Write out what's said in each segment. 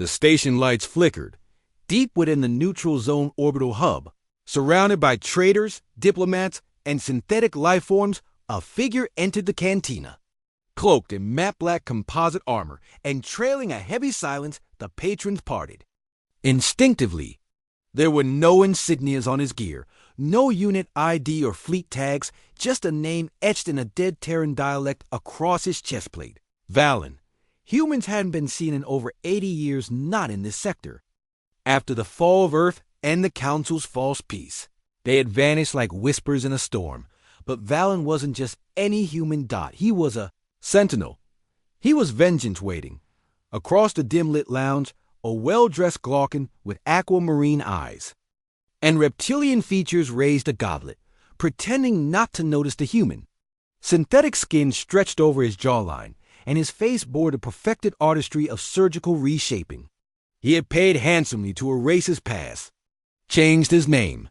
The station lights flickered. Deep within the neutral zone orbital hub, surrounded by traders, diplomats, and synthetic life forms, a figure entered the cantina. Cloaked in matte black composite armor and trailing a heavy silence, the patrons parted. Instinctively, there were no insignias on his gear, no unit ID or fleet tags, just a name etched in a dead Terran dialect across his chest plate. Valen. Humans hadn't been seen in over 80 years, not in this sector. After the fall of Earth and the Council's false peace, they had vanished like whispers in a storm. But Valen wasn't just any human dot. He was a sentinel. He was vengeance waiting. Across the dim-lit lounge, a well-dressed Glaucon with aquamarine eyes and reptilian features raised a goblet, pretending not to notice the human. Synthetic skin stretched over his jawline, and his face bore the perfected artistry of surgical reshaping. He had paid handsomely to erase his past, changed his name,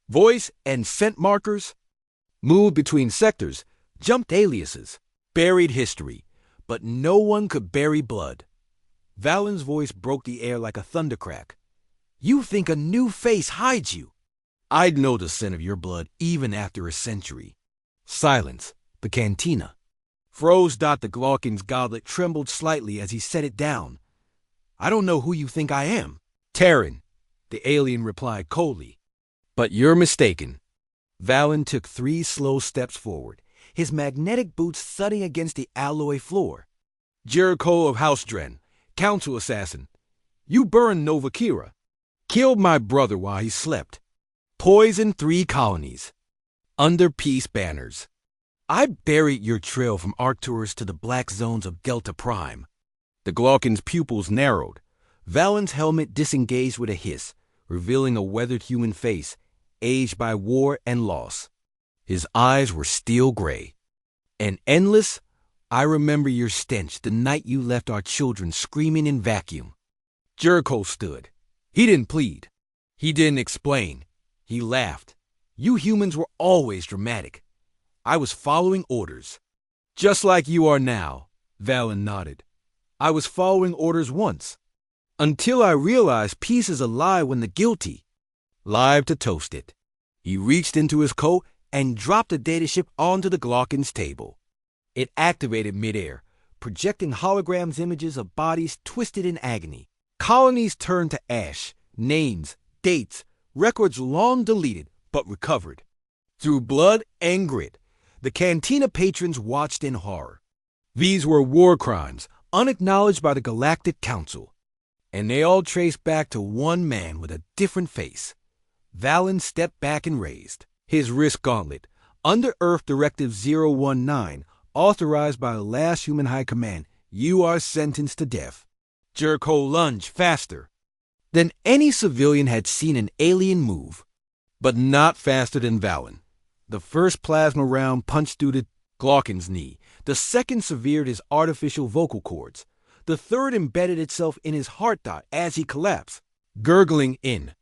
voice and scent markers, moved between sectors, jumped aliases, buried history, but no one could bury blood. Valen's voice broke the air like a thundercrack. You think a new face hides you? I'd know the scent of your blood even after a century. Silence. The cantina. Froze. The Glaucon's goblet trembled slightly as he set it down. I don't know who you think I am. Terran, the alien replied coldly. But you're mistaken. Valen took 3 slow steps forward, his magnetic boots thudding against the alloy floor. Jericho of House Dren, council assassin. You burned Nova Kira. Killed my brother while he slept. Poisoned 3 colonies. Under peace banners. I buried your trail from Arcturus to the black zones of Delta Prime. The Glaucon's pupils narrowed. Valen's helmet disengaged with a hiss, revealing a weathered human face, aged by war and loss. His eyes were steel gray. And endless, I remember your stench the night you left our children screaming in vacuum. Jericho stood. He didn't plead. He didn't explain. He laughed. You humans were always dramatic. I was following orders. Just like you are now, Valen nodded. I was following orders once. Until I realized peace is a lie when the guilty live to toast it. He reached into his coat and dropped the dataship onto the Glaucon's table. It activated midair, projecting holograms images of bodies twisted in agony. Colonies turned to ash, names, dates, records long deleted but recovered. Through blood and grit, the cantina patrons watched in horror. These were war crimes, unacknowledged by the Galactic Council, and they all traced back to one man with a different face. Valen stepped back and raised his wrist gauntlet, under Earth Directive 019, authorized by the last human high command. You are sentenced to death. Jericho lunged faster than any civilian had seen an alien move, but not faster than Valen. The first plasma round punched through the Glaucon's knee. The second severed his artificial vocal cords. The third embedded itself in his heart dot as he collapsed, gurgling in.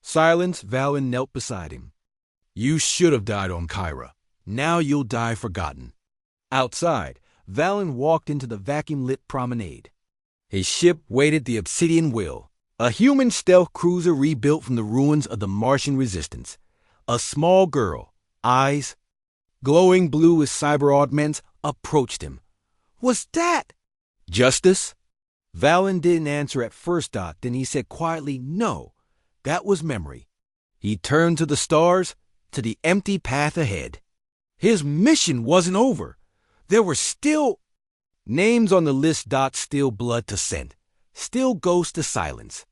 Silence. Valen knelt beside him. You should have died on Kyra. Now you'll die forgotten. Outside, Valen walked into the vacuum-lit promenade. His ship waited the Obsidian Will, a human stealth cruiser rebuilt from the ruins of the Martian resistance. A small girl, eyes glowing blue as cyber augments, approached him. Was that Justice? Valen didn't answer at first. Then he said quietly, no, that was memory. He turned to the stars, to the empty path ahead. His mission wasn't over. There were still names on the list. Still blood to scent, still ghosts to silence.